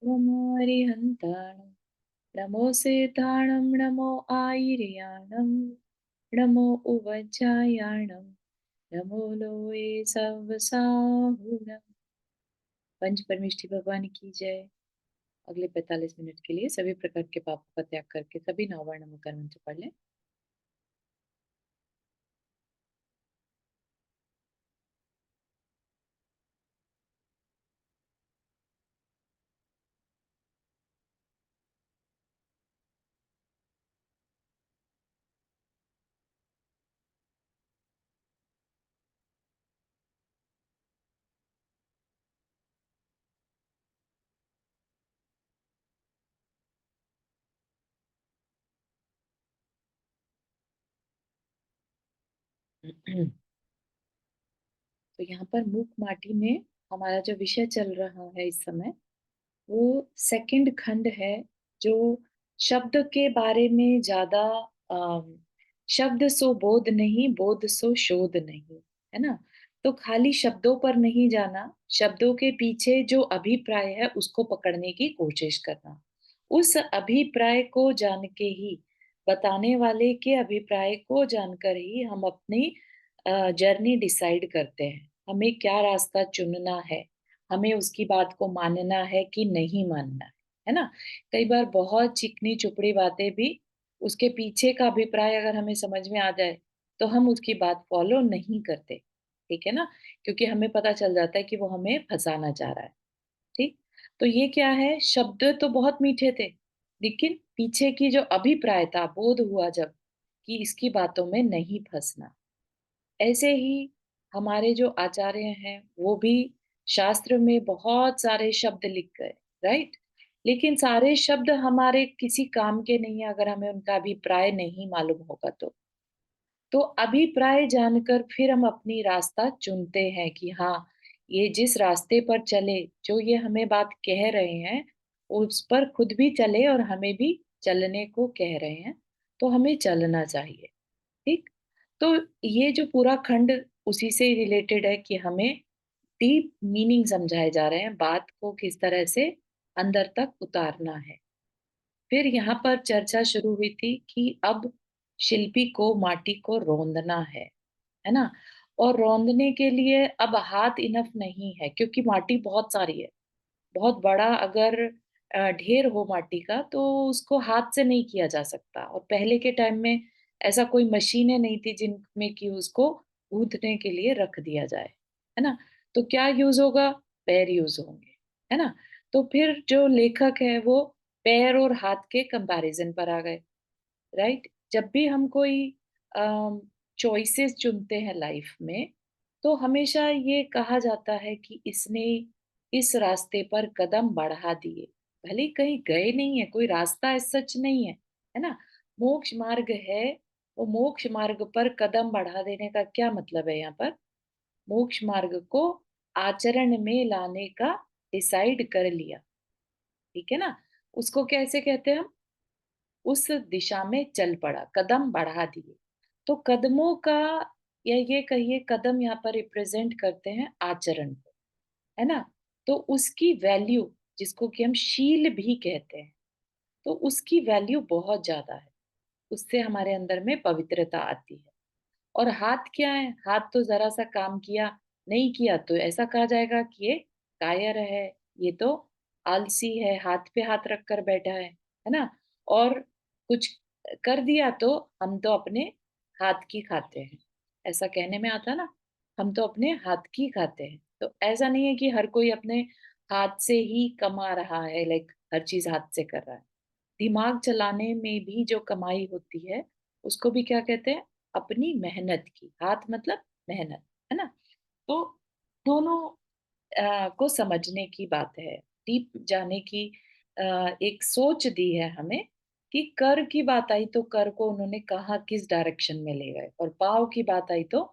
नमोऽरिहन्ताणं नमो सेताणं नमो आयिर्याणं नमो उवज्जायाणं नमो लोये सवसाहुणम्। पंच परमेष्ठी भगवान की जय। अगले 45 मिनट के लिए सभी प्रकार के पापों का त्याग करके सभी नौवर्ण नमोकार मंत्र पढ़ लें। तो यहाँ पर मूक माटी में हमारा जो विषय चल रहा है इस समय, वो सेकंड खंड है, जो शब्द के बारे में ज्यादा अम, शब्द सो बोध नहीं, बोध सो शोध नहीं, है ना। तो खाली शब्दों पर नहीं जाना, शब्दों के पीछे जो अभिप्राय है उसको पकड़ने की कोशिश करना। उस अभिप्राय को जान के ही, बताने वाले के अभिप्राय को जानकर ही हम अपनी जर्नी डिसाइड करते हैं, हमें क्या रास्ता चुनना है, हमें उसकी बात को मानना है कि नहीं मानना है ना। कई बार बहुत चिकनी चुपड़ी बातें भी, उसके पीछे का अभिप्राय अगर हमें समझ में आ जाए, तो हम उसकी बात फॉलो नहीं करते, ठीक है ना, क्योंकि हमें पता चल जाता है कि वो हमें फंसाना चाह रहा है। ठीक। तो ये क्या है, शब्द तो बहुत मीठे थे, लेकिन पीछे की जो अभिप्राय था, बोध हुआ जब कि इसकी बातों में नहीं फंसना। ऐसे ही हमारे जो आचार्य हैं, वो भी शास्त्र में बहुत सारे शब्द लिख गए, राइट। लेकिन सारे शब्द हमारे किसी काम के नहीं है अगर हमें उनका अभिप्राय नहीं मालूम होगा तो अभिप्राय जानकर फिर हम अपनी रास्ता चुनते हैं कि हाँ, ये जिस रास्ते पर चले, जो ये हमें बात कह रहे हैं, उस पर खुद भी चले और हमें भी चलने को कह रहे हैं, तो हमें चलना चाहिए। ठीक। तो ये जो पूरा खंड उसी से रिलेटेड है कि हमें डीप मीनिंग समझाए जा रहे हैं, बात को किस तरह से अंदर तक उतारना है। फिर यहाँ पर चर्चा शुरू हुई थी कि अब शिल्पी को माटी को रौंदना है ना। और रौंदने के लिए अब हाथ इनफ नहीं है, क्योंकि माटी बहुत सारी है, बहुत बड़ा अगर ढेर हो माटी का, तो उसको हाथ से नहीं किया जा सकता। और पहले के टाइम में ऐसा कोई मशीनें नहीं थी जिनमें कि उसको गूंथने के लिए रख दिया जाए, है ना। तो क्या यूज होगा, पैर यूज होंगे, है ना। तो फिर जो लेखक है वो पैर और हाथ के कंपैरिजन पर आ गए, राइट। जब भी हम कोई चॉइसेस चुनते हैं लाइफ में, तो हमेशा ये कहा जाता है कि इसने इस रास्ते पर कदम बढ़ा दिए, भले ही कहीं गए नहीं है, कोई रास्ता ऐसा सच नहीं है ना। मोक्ष मार्ग है, वो मोक्ष मार्ग पर कदम बढ़ा देने का क्या मतलब है यहाँ पर, मोक्ष मार्ग को आचरण में लाने का डिसाइड कर लिया, ठीक है ना। उसको कैसे कहते हैं हम, उस दिशा में चल पड़ा, कदम बढ़ा दिए। तो कदमों का, या ये कहिए कदम यहाँ पर रिप्रेजेंट करते हैं आचरण को, है ना। तो उसकी वैल्यू, जिसको कि हम शील भी कहते हैं, तो उसकी वैल्यू बहुत ज्यादा है। उससे हमारे अंदर में पवित्रता आती है। और हाथ क्या है, हाथ तो जरा सा काम किया, नहीं किया तो ऐसा कहा जाएगा कि ये कायर है, ये तो आलसी है, हाथ पे हाथ रख कर बैठा है ना। और कुछ कर दिया तो हम तो अपने हाथ की खाते हैं, ऐसा कहने में आता ना, हम तो अपने हाथ की खाते हैं। तो ऐसा नहीं है कि हर कोई अपने हाथ से ही कमा रहा है, लाइक हर चीज हाथ से कर रहा है। दिमाग चलाने में भी जो कमाई होती है, उसको भी क्या कहते हैं, अपनी मेहनत की। हाथ मतलब मेहनत, है ना। तो दोनों को समझने की बात है, डीप जाने की एक सोच दी है हमें। कि कर की बात आई तो कर को उन्होंने कहा किस डायरेक्शन में ले गए, और पाँव की बात आई तो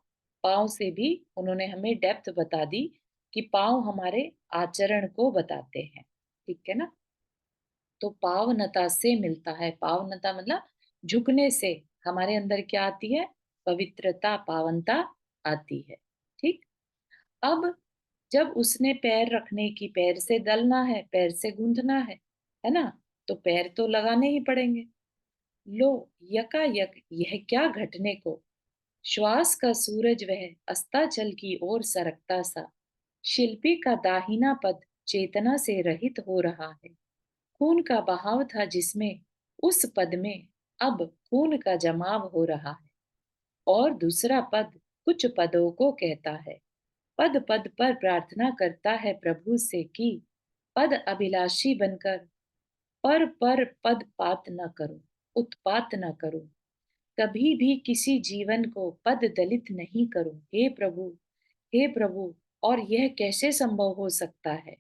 पाँव से भी उन्होंने हमें डेप्थ बता दी कि पाँव हमारे आचरण को बताते हैं, ठीक है ना। तो पावनता से मिलता है, पावनता मतलब झुकने से हमारे अंदर क्या आती है, पवित्रता, पावनता आती है। ठीक। अब जब उसने पैर रखने की, पैर से दलना है, पैर से गूंथना है ना? तो पैर तो लगाने ही पड़ेंगे। लो यकायक यह क्या घटने को, श्वास का सूरज वह अस्ताचल की ओर सरकता सा, शिल्पी का दाहिना पद चेतना से रहित हो रहा है। खून का बहाव था जिसमें, उस पद में अब खून का जमाव हो रहा है। और दूसरा पद कुछ पदों को कहता है, पद पद पर प्रार्थना करता है प्रभु से कि पद अभिलाषी बनकर पर पद पात न करो, उत्पात न करो, कभी भी किसी जीवन को पद दलित नहीं करो, हे प्रभु, हे प्रभु। और यह कैसे संभव हो सकता है?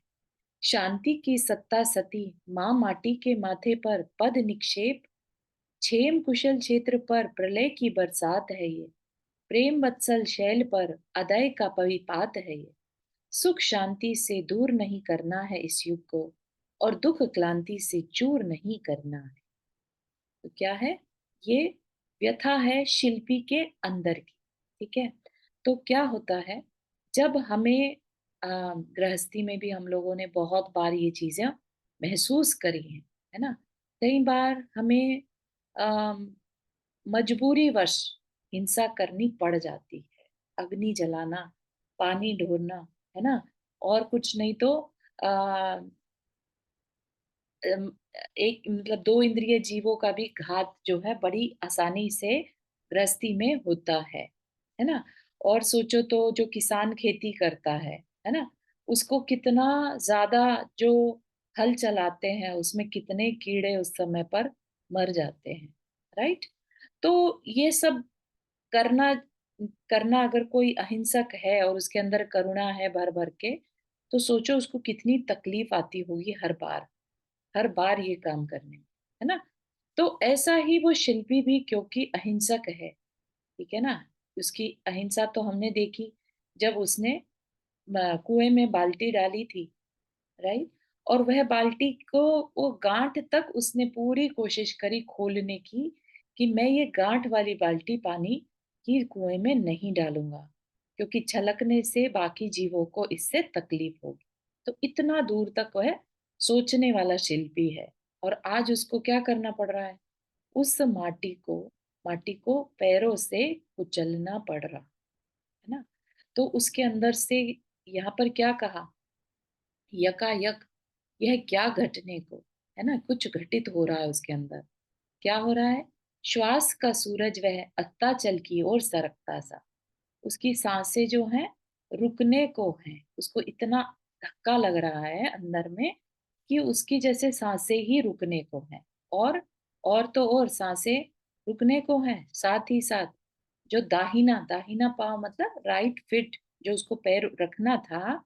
शांति की सत्ता सती माँ माटी के माथे पर पद निक्षेप, क्षेम कुशल क्षेत्र पर प्रलय की बरसात है ये, प्रेम वत्सल शैल पर अदय का परिपात है ये। सुख शांति से दूर नहीं करना है इस युग को, और दुख क्लांति से चूर नहीं करना है। तो क्या है ये? व्यथा है शिल्पी के अंदर की। ठीक है। तो क्या होता है, जब हमें गृहस्थी में भी हम लोगों ने बहुत बार ये चीजें महसूस करी हैं, है ना? कई बार हमें अम, मजबूरीवश हिंसा करनी पड़ जाती है। अग्नि जलाना, पानी ढोना, है ना? और कुछ नहीं तो आ, अम, एक मतलब दो इंद्रिय जीवों का भी घात जो है बड़ी आसानी से गृहस्थी में होता है ना? और सोचो तो जो किसान खेती करता है ना? उसको कितना ज्यादा जो हल चलाते हैं उसमें कितने कीड़े उस समय पर मर जाते हैं, राइट? तो ये सब करना करना अगर कोई अहिंसक है और उसके अंदर करुणा है भर भर के, तो सोचो उसको कितनी तकलीफ आती होगी हर बार ये काम करने में, है ना? तो ऐसा ही वो शिल्पी भी क्योंकि अहिंसक है, ठीक है ना? उसकी अहिंसा तो हमने देखी जब उसने कुएं में बाल्टी डाली थी, राइट? और वह बाल्टी को, वो गांठ तक उसने पूरी कोशिश करी खोलने की कि मैं ये गांठ वाली बाल्टी पानी की कुएं में नहीं डालूंगा, क्योंकि छलकने से बाकी जीवों को इससे तकलीफ होगी। तो इतना दूर तक वह सोचने वाला शिल्पी है। और आज उसको क्या करना पड़ रहा है? उस माटी को पैरों से कुचलना पड़ रहा है ना? तो उसके अंदर से यहाँ पर क्या कहा, यकायक यह क्या घटने को, है ना? कुछ घटित हो रहा है उसके अंदर। क्या हो रहा है? श्वास का सूरज वह अस्ताचल की ओर सरकता सा, उसकी सांसें जो हैं रुकने को हैं, उसको इतना धक्का लग रहा है अंदर में कि उसकी जैसे सांसें ही रुकने को हैं। और तो और सांसें रुकने को हैं, साथ ही साथ जो दाहिना दाहिना पाँव मतलब राइट फिट जो उसको पैर रखना था,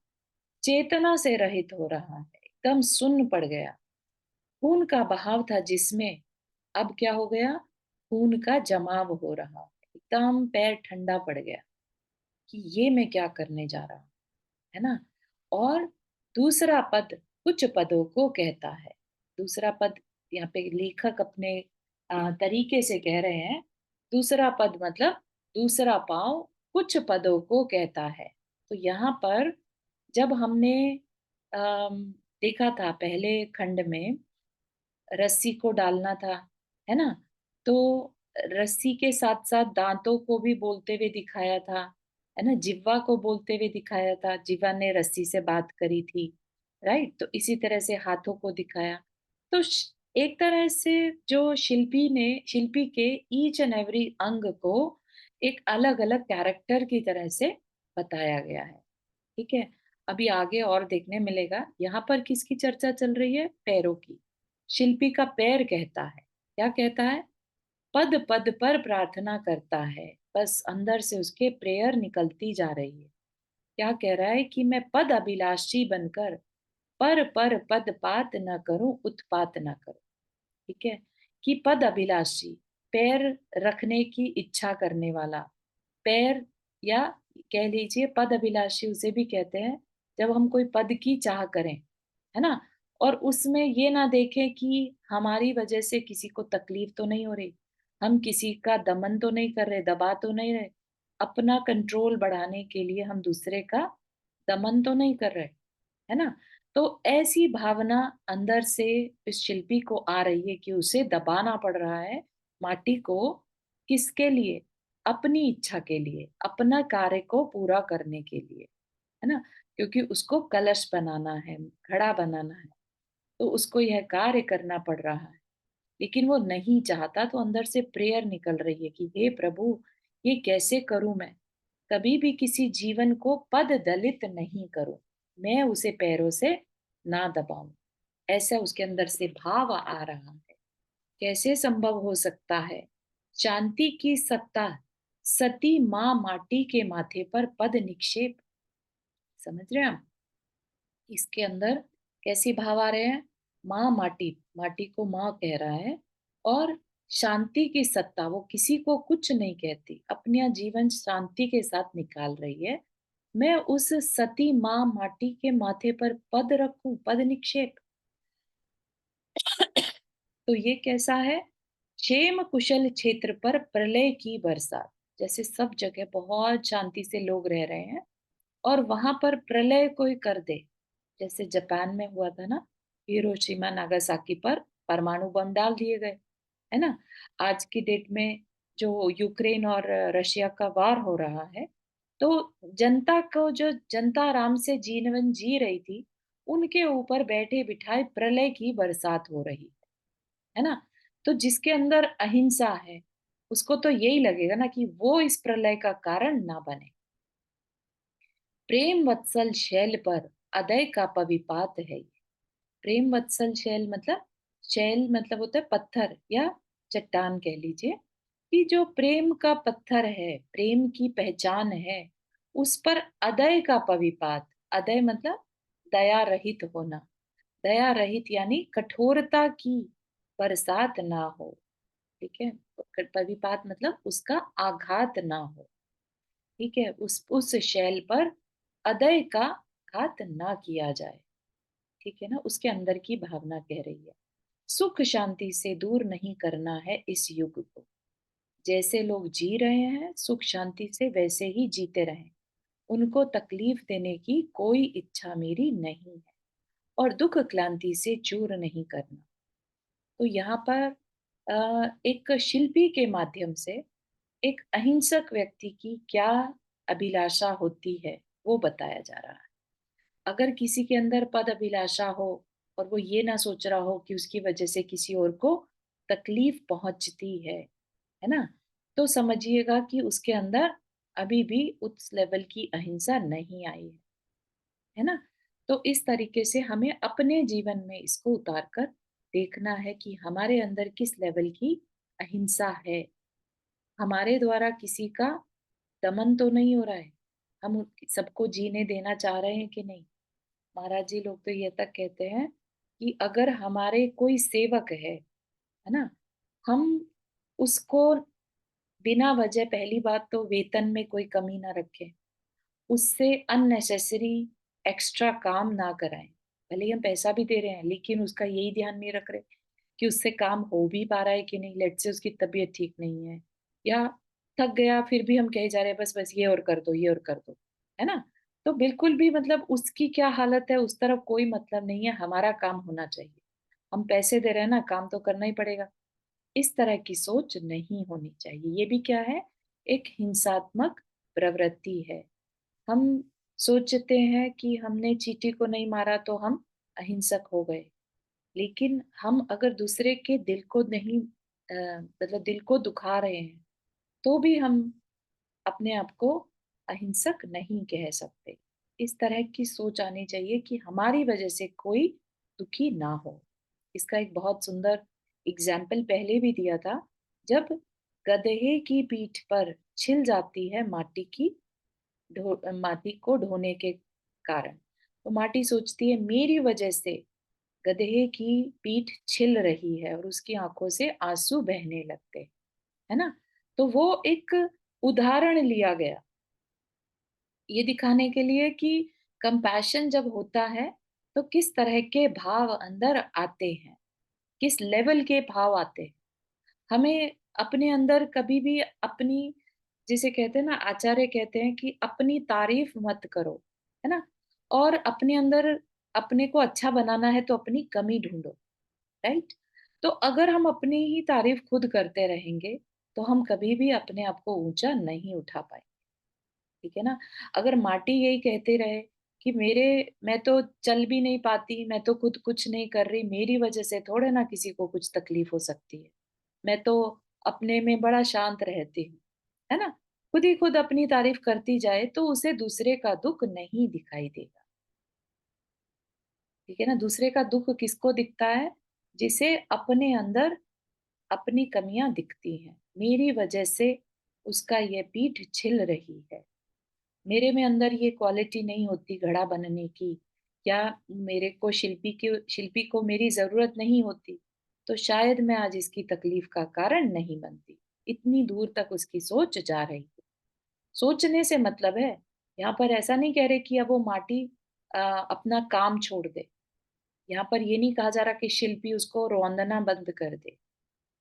चेतना से रहित हो रहा है, एकदम सुन्न पड़ गया। खून का बहाव था जिसमें, अब क्या हो गया? खून का जमाव हो रहा है, एकदम पैर ठंडा पड़ गया कि ये मैं क्या करने जा रहा हूँ, है ना? और दूसरा पद कुछ पदों को कहता है। दूसरा पद यहाँ पे लेखक अपने तरीके से कह रहे हैं। दूसरा पद मतलब दूसरा पाँव कुछ पदों को कहता है। तो यहाँ पर जब हमने अम, देखा था पहले खंड में, रस्सी को डालना था, है ना? तो रस्सी के साथ साथ दांतों को भी बोलते हुए दिखाया था, है ना? जिह्वा को बोलते हुए दिखाया था, जिह्वा ने रस्सी से बात करी थी, राइट? तो इसी तरह से हाथों को दिखाया। तो एक तरह से जो शिल्पी के ईच एंड एवरी अंग को एक अलग अलग कैरेक्टर की तरह से बताया गया है। ठीक है। अभी आगे और देखने मिलेगा। यहाँ पर किसकी चर्चा चल रही है? पैरों की। शिल्पी का पैर कहता है, क्या कहता है? पद पद पर प्रार्थना करता है, बस अंदर से उसके प्रेयर निकलती जा रही है। क्या कह रहा है कि मैं पद अभिलाषी बनकर पर पद पात न करूं, उत्पात न करूं। ठीक है। कि पद अभिलाषी, पैर रखने की इच्छा करने वाला, पैर, या कह लीजिए पद अभिलाषी उसे भी कहते हैं जब हम कोई पद की चाह करें, है ना? और उसमें ये ना देखें कि हमारी वजह से किसी को तकलीफ तो नहीं हो रही, हम किसी का दमन तो नहीं कर रहे, दबा तो नहीं रहे। अपना कंट्रोल बढ़ाने के लिए हम दूसरे का दमन तो नहीं कर रहे, है ना? तो ऐसी भावना अंदर से इस शिल्पी को आ रही है कि उसे दबाना पड़ रहा है माटी को, किसके लिए? अपनी इच्छा के लिए, अपना कार्य को पूरा करने के लिए, है ना? क्योंकि उसको कलश बनाना है, घड़ा बनाना है, तो उसको यह कार्य करना पड़ रहा है। लेकिन वो नहीं चाहता, तो अंदर से प्रेयर निकल रही है कि हे प्रभु, ये कैसे करूं मैं? कभी भी किसी जीवन को पद दलित नहीं करूं, मैं उसे पैरों से ना दबाऊं। ऐसा उसके अंदर से भाव आ रहा है। कैसे संभव हो सकता है? शांति की सत्ता, सती माँ माटी के माथे पर पद निक्षेप। समझ रहे हैं आप? इसके अंदर कैसी भाव आ रहे हैं? माँ माटी, माटी को माँ कह रहा है, और शांति की सत्ता, वो किसी को कुछ नहीं कहती, अपना जीवन शांति के साथ निकाल रही है। मैं उस सती माँ माटी के माथे पर पद रखूं, पद निक्षेप। तो ये कैसा है? क्षेम कुशल क्षेत्र पर प्रलय की बरसात। जैसे सब जगह बहुत शांति से लोग रह रहे हैं, और वहां पर प्रलय कोई कर दे, जैसे जापान में हुआ था ना, हिरोशिमा नागासाकी पर परमाणु बम डाल दिए गए, है ना? आज की डेट में जो यूक्रेन और रशिया का वार हो रहा है, तो जनता को, जो जनता आराम से जीवन जी रही थी, उनके ऊपर बैठे बिठाए प्रलय की बरसात हो रही है ना? तो जिसके अंदर अहिंसा है, उसको तो यही लगेगा ना कि वो इस प्रलय का कारण ना बने। प्रेम वत्सल शैल पर अदय का पविपात है। प्रेम वत्सल शैल मतलब, शैल मतलब होता है पत्थर या चट्टान कह लीजिए, कि जो प्रेम का पत्थर है, प्रेम की पहचान है, उस पर अदय का पविपात। अदय मतलब दया रहित होना, दया रहित यानी कठोरता की बरसात ना हो। ठीक है? पविपात मतलब उसका आघात ना हो। ठीक है? उस शैल पर अदय का घात ना किया जाए। ठीक है ना? उसके अंदर की भावना कह रही है। सुख शांति से दूर नहीं करना है इस युग को। जैसे लोग जी रहे हैं सुख शांति से, वैसे ही जीते रहें। उनको तकलीफ देने की कोई इच्छा मेरी नहीं है, और दुख क्लांति से चूर नहीं करना। तो यहाँ पर एक शिल्पी के माध्यम से एक अहिंसक व्यक्ति की क्या अभिलाषा होती है, वो बताया जा रहा है। अगर किसी के अंदर पद अभिलाषा हो, और वो ये ना सोच रहा हो कि उसकी वजह से किसी और को तकलीफ पहुंचती है ना, तो समझिएगा कि उसके अंदर अभी भी उस लेवल की अहिंसा नहीं आई है ना? तो इस तरीके से हमें अपने जीवन में इसको उतार कर देखना है कि हमारे अंदर किस लेवल की अहिंसा है। हमारे द्वारा किसी का दमन तो नहीं हो रहा है, हम सबको जीने देना चाह रहे हैं कि नहीं? महाराज जी लोग तो ये तक कहते हैं कि अगर हमारे कोई सेवक है ना, हम उसको बिना वजह, पहली बात तो वेतन में कोई कमी ना रखें, उससे अननेसेसरी एक्स्ट्रा काम ना कराएं। भले ही हम पैसा भी दे रहे हैं, लेकिन उसका यही ध्यान नहीं रख रहे कि उससे काम हो भी पा रहा है कि नहीं। लेट से उसकी तबीयत ठीक नहीं है, या थक गया, फिर भी हम कहे जा रहे हैं बस बस ये और कर दो, ये और कर दो, है ना? तो बिल्कुल भी मतलब उसकी क्या हालत है, उस तरफ कोई मतलब नहीं है। हमारा काम होना चाहिए, हम पैसे दे रहे हैं ना, काम तो करना ही पड़ेगा। इस तरह की सोच नहीं होनी चाहिए। ये भी क्या है? एक हिंसात्मक प्रवृत्ति है। हम सोचते हैं कि हमने चींटी को नहीं मारा तो हम अहिंसक हो गए, लेकिन हम अगर दूसरे के दिल को नहीं, मतलब दिल को दुखा रहे हैं, तो भी हम अपने आप को अहिंसक नहीं कह सकते। इस तरह की सोच आनी चाहिए कि हमारी वजह से कोई दुखी ना हो। इसका एक बहुत सुंदर एग्जाम्पल पहले भी दिया था, जब गधे की पीठ पर छिल जाती है माटी की, माटी को ढोने के कारण, तो माटी सोचती है मेरी वजह से गधे की पीठ छिल रही है, और उसकी आंखों से आंसू बहने लगते, है ना? तो वो एक उदाहरण लिया गया, ये दिखाने के लिए कि कंपैशन जब होता है, तो किस तरह के भाव अंदर आते हैं, किस लेवल के भाव आते हैं। हमें अपने अंदर कभी भी अपनी, जिसे कहते हैं ना, आचार्य कहते हैं कि अपनी तारीफ मत करो, है ना? और अपने अंदर अपने को अच्छा बनाना है तो अपनी कमी ढूँढो, राइट? तो अगर हम अपनी ही तारीफ़ खुद करते रहेंगे, तो हम कभी भी अपने आप को ऊँचा नहीं उठा पाएँगे, ठीक है ना? अगर माटी यही कहते रहे कि मैं तो चल भी नहीं पाती, मैं तो खुद कुछ नहीं कर रही, मेरी वज़ह से थोड़े ना किसी को कुछ तकलीफ़ हो सकती है। मैं तो अपने में बड़ा शांत रहती हूँ, है ना? खुद ही खुद अपनी तारीफ़ करती जाए तो उसे दूसरे का दुःख नहीं दिखाई देगा, ठीक है ना? दूसरे का दुःख किसको दिखता है? जिसे अपने अंदर अपनी कमियाँ दिखती हैं। मेरी वज़ह से उसका ये पीठ छिल रही है। मेरे में अंदर ये क्वालिटी नहीं होती घड़ा बनने की, या मेरे को शिल्पी को मेरी ज़रूरत नहीं होती, तो शायद मैं आज इसकी तकलीफ़ का कारण नहीं बनती। इतनी दूर तक उसकी सोच जा रही है। सोचने से मतलब है, यहाँ पर ऐसा नहीं कह रहे कि अब वो माटी अपना काम छोड़ दे। यहाँ पर ये नहीं कहा जा रहा कि शिल्पी उसको रौंदना बंद कर दे,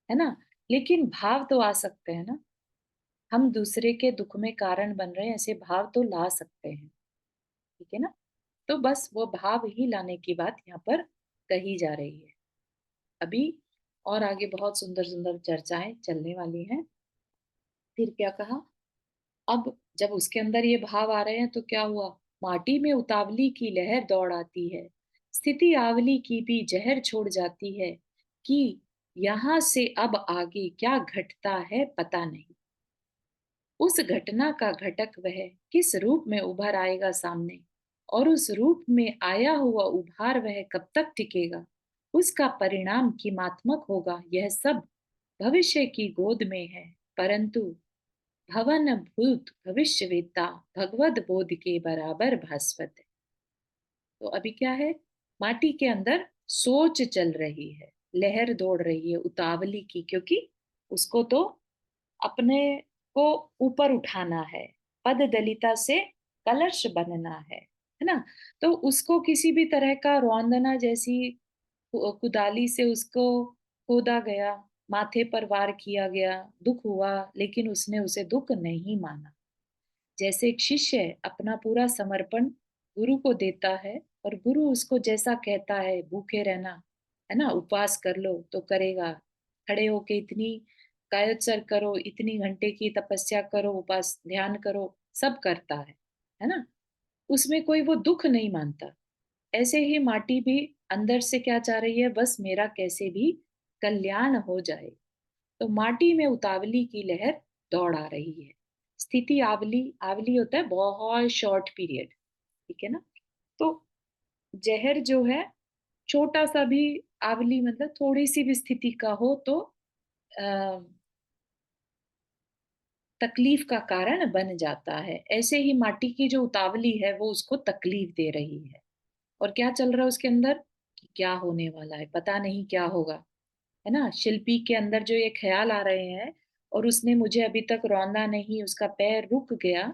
है ना? लेकिन भाव तो आ सकते हैं ना। हम दूसरे के दुःख में कारण बन रहे हैं, ऐसे भाव तो ला सकते हैं, ठीक है ना? तो बस वो भाव ही लाने की बात यहाँ पर कही जा रही है। अभी और आगे बहुत सुंदर-सुंदर चर्चाएँ चलने वाली हैं। फिर क्या कहा? अब जब उसके अंदर ये भाव आ रहे हैं तो क्या हुआ? माटी में उतावली की लहर दौड़ आती है, स्थिति आंवली की भी जहर छोड़ जाती है कि यहाँ से अब आगे क्या घटता है पता नहीं। उस घटना का घटक वह किस रूप में उभर आएगा सामने, और उस रूप में आया हुआ उभार वह कब तक टिकेगा, उसका परिणाम किमात्मक होगा, यह सब भविष्य की गोद में है। परंतु भवन भूत भविष्यवेत्ता भगवद बोध के बराबर भास्वत है। तो अभी क्या है? माटी के अंदर सोच चल रही है, लहर दौड़ रही है उतावली की, क्योंकि उसको तो अपने को ऊपर उठाना है, पद दलिता से कलश बनना है ना? तो उसको किसी भी तरह का रौंदना जैसी कुदाली से उसको खोदा गया, माथे पर वार किया गया, दुःख हुआ, लेकिन उसने उसे दुःख नहीं माना। जैसे एक शिष्य अपना पूरा समर्पण गुरु को देता है और गुरु उसको जैसा कहता है भूखे रहना, है ना, उपवास कर लो तो करेगा, खड़े होके इतनी कायोत्सर्ग करो, इतनी घंटे की तपस्या करो, उपास ध्यान करो, सब करता है ना? उसमें कोई वो दुख नहीं मानता। ऐसे ही माटी भी अंदर से क्या चाह रही है? बस मेरा कैसे भी कल्याण हो जाए। तो माटी में उतावली की लहर दौड़ आ रही है। स्थिति आवली, आवली होता है बहुत शॉर्ट पीरियड, ठीक है ना? तो जहर जो है छोटा सा भी, आवली मतलब थोड़ी सी भी स्थिति का हो तो अ, तकलीफ का कारण बन जाता है। ऐसे ही माटी की जो उतावली है वो उसको तकलीफ दे रही है। और क्या चल रहा है उसके अंदर? कि क्या होने वाला है, पता नहीं क्या होगा, है ना? शिल्पी के अंदर जो ये ख्याल आ रहे हैं, और उसने मुझे अभी तक रौंदा नहीं, उसका पैर रुक गया,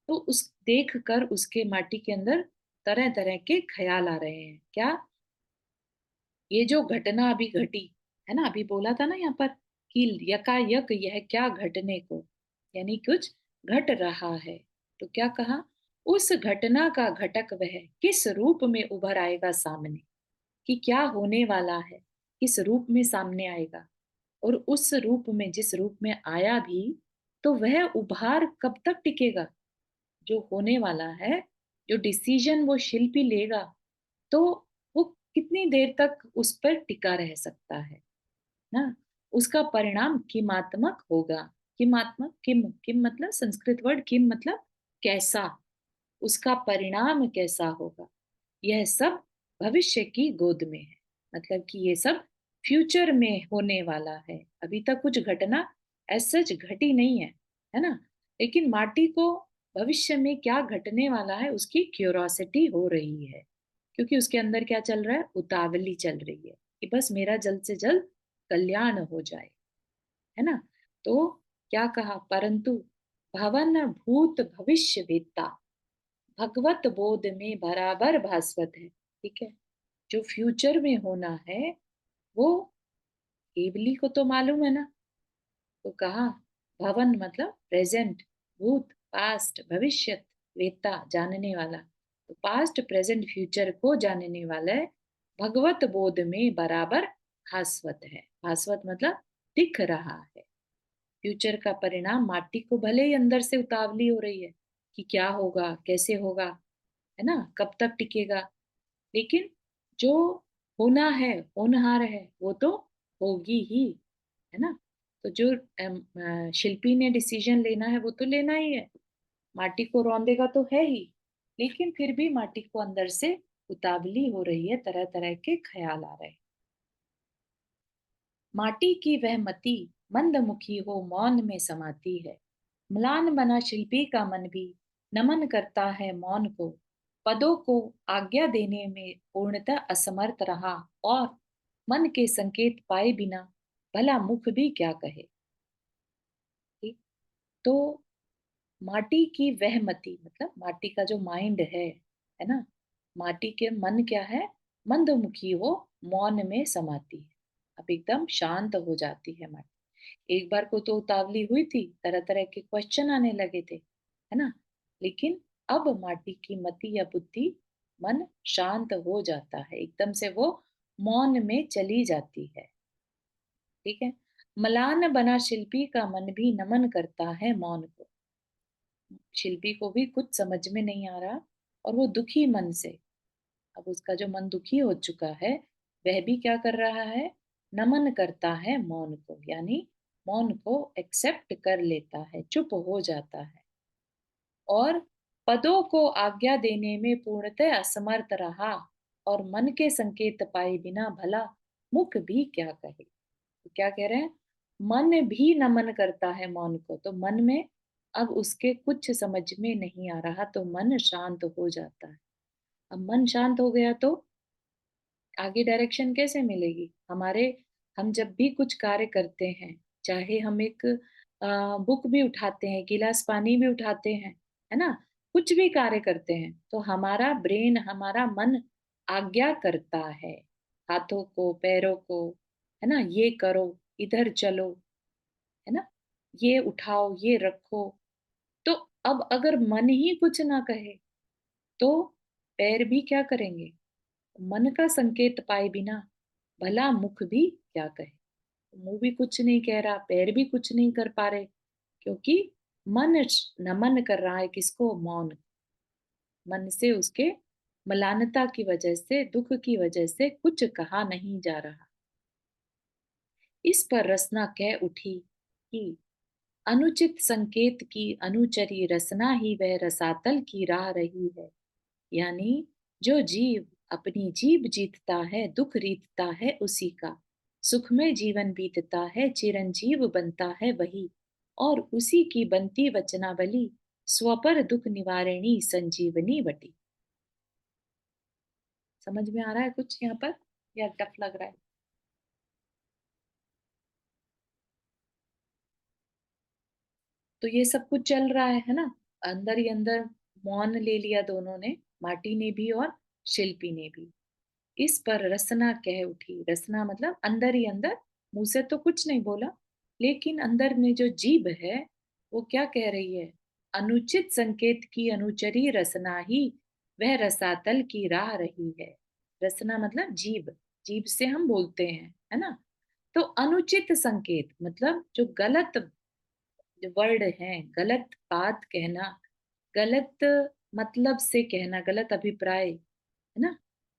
तो उस देख कर उसके माटी के अंदर तरह-तरह के ख्याल आ रहे हैं। क्या? ये जो घटना अभी घटी, है ना? अभी बोला था ना यहाँ पर कि यकायक यह क्या घटने को, यानी कुछ घट रहा है। तो क्या कहा? उस घटना का घटक वह किस रूप में उभर आएगा सामने, कि क्या होने वाला है, किस रूप में सामने आएगा, और उस रूप में जिस रूप में आया भी, तो वह उभार कब तक टिकेगा? जो होने वाला है, जो डिसीजन वो शिल्पी लेगा, तो वो कितनी देर तक उस पर टिका रह सकता है ना? उसका परिणाम किमात्मक होगा। किमात्मक, किम मतलब संस्कृत वर्ड किम मतलब कैसा, उसका परिणाम कैसा होगा, यह सब भविष्य की गोद में है। मतलब कि ये सब फ्यूचर में होने वाला है। अभी तक कुछ घटना एज सच घटी नहीं है ना? लेकिन माटी को भविष्य में क्या घटने वाला है उसकी क्यूरोसिटी हो रही है, क्योंकि उसके अंदर क्या चल रहा है? उतावली चल रही है कि बस मेरा जल्द से जल्द कल्याण हो जाए, है ना? तो क्या कहा? परंतु भवन भूत भविष्य वेत्ता भगवत बोध में बराबर भास्वत है, ठीक है? जो फ्यूचर में होना है वो केवली को तो मालूम है ना। तो कहा भवन मतलब प्रेजेंट, भूत पास्ट, भविष्यत, वेत्ता जानने वाला, तो पास्ट प्रेजेंट फ्यूचर को जानने वाले भगवत बोध में बराबर भास्वत है। भास्वत मतलब दिख रहा है। फ्यूचर का परिणाम माटी को भले ही अंदर से उतावली हो रही है कि क्या होगा, कैसे होगा, है ना, कब तक टिकेगा, लेकिन जो होना है, होनहार है, वो तो होगी ही, है ना। तो जो शिल्पी ने डिसीजन लेना है वो तो लेना ही है। माटी को रौंदेगा तो है ही, लेकिन फिर भी माटी को अंदर से उतावली हो रही है, तरह तरह के ख्याल आ रहे हैं। माटी की वह मति मंदमुखी हो मौन में समाती है। म्लान बना शिल्पी का मन भी नमन करता है मौन को। पदों को आज्ञा देने में पूर्णतः असमर्थ रहा, और मन के संकेत पाए बिना भला मुख भी क्या कहे। ठीक? तो माटी की वह मति मतलब माटी का जो माइंड है ना, माटी के मन क्या है, मंदमुखी हो मौन में समाती है। अब एकदम शांत हो जाती है माटी। एक बार को तो उतावली हुई थी, तरह तरह के क्वेश्चन आने लगे थे, है ना, लेकिन अब माटी की मति या बुद्धि, मन शांत हो जाता है, एकदम से वो मौन में चली जाती है। ठीक है। मलान बना शिल्पी का मन भी नमन करता है मौन को। शिल्पी को भी कुछ समझ में नहीं आ रहा, और वो दुखी मन से, अब उसका जो मन दुखी हो चुका है, वह भी क्या कर रहा है, नमन करता है मौन को, यानी मौन को एक्सेप्ट कर लेता है, चुप हो जाता है। और पदों को आज्ञा देने में पूर्णतः असमर्थ रहा, और मन के संकेत पाए बिना भला मुख भी क्या कहे। तो क्या कह रहे हैं, मन भी नमन करता है मौन को, तो मन में अब उसके कुछ समझ में नहीं आ रहा, तो मन शांत हो जाता है। अब मन शांत हो गया तो आगे डायरेक्शन कैसे मिलेगी हमारे। हम जब भी कुछ कार्य करते हैं, चाहे हम एक बुक भी उठाते हैं, गिलास पानी भी उठाते हैं, है ना, कुछ भी कार्य करते हैं, तो हमारा ब्रेन, हमारा मन आज्ञा करता है हाथों को, पैरों को, है ना, ये करो, इधर चलो, है ना, ये उठाओ, ये रखो। तो अब अगर मन ही कुछ ना कहे, तो पैर भी क्या करेंगे, मन का संकेत पाए बिना भला मुख भी क्या कहे। मुंह भी कुछ नहीं कह रहा, पैर भी कुछ नहीं कर पा रहे, क्योंकि मन नमन कर रहा है किसको, मौन। मन से उसके मलानता की वजह से, दुख की वजह से कुछ कहा नहीं जा रहा। इस पर रसना कह उठी कि अनुचित संकेत की अनुचरी रसना ही वह रसातल की राह रही है। यानी जो जीव अपनी जीव जीतता है, दुख रीतता है उसी का, सुख में जीवन बीतता है, चिरंजीव बनता है वही, और उसी की बनती वचनावली स्वपर दुख निवारिणी संजीवनी बटी। समझ में आ रहा है कुछ यहाँ पर, या टफ लग रहा है। तो ये सब कुछ चल रहा है ना, अंदर ही अंदर मौन ले लिया दोनों ने, माटी ने भी और शिल्पी ने भी। इस पर रसना कह उठी, रसना मतलब अंदर ही अंदर, मुंह से तो कुछ नहीं बोला, लेकिन अंदर में जो जीभ है वो क्या कह रही है, अनुचित संकेत की अनुचरी रसना ही वह रसातल की राह रही है। रसना मतलब जीभ, जीभ से हम बोलते हैं, है ना। तो अनुचित संकेत मतलब जो गलत वर्ड है, गलत बात कहना, गलत मतलब से कहना, गलत अभिप्राय, है ना।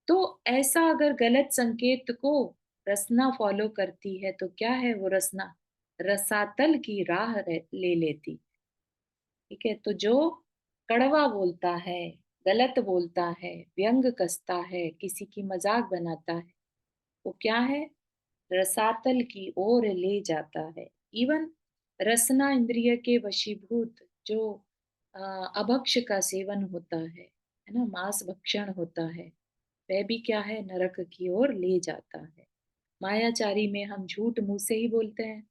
तो ऐसा अगर गलत संकेत को रसना फॉलो करती है, तो क्या है वो रसना, रसातल की राह ले लेती। ठीक है। तो जो कड़वा बोलता है, गलत बोलता है, व्यंग कसता है, किसी की मजाक बनाता है, वो क्या है, रसातल की ओर ले जाता है। इवन रसना इंद्रिय के वशीभूत जो अभक्ष का सेवन होता है ना, मांस भक्षण होता है, वह भी क्या है, नरक की ओर ले जाता है। मायाचारी में हम झूठ मुंह से ही बोलते हैं,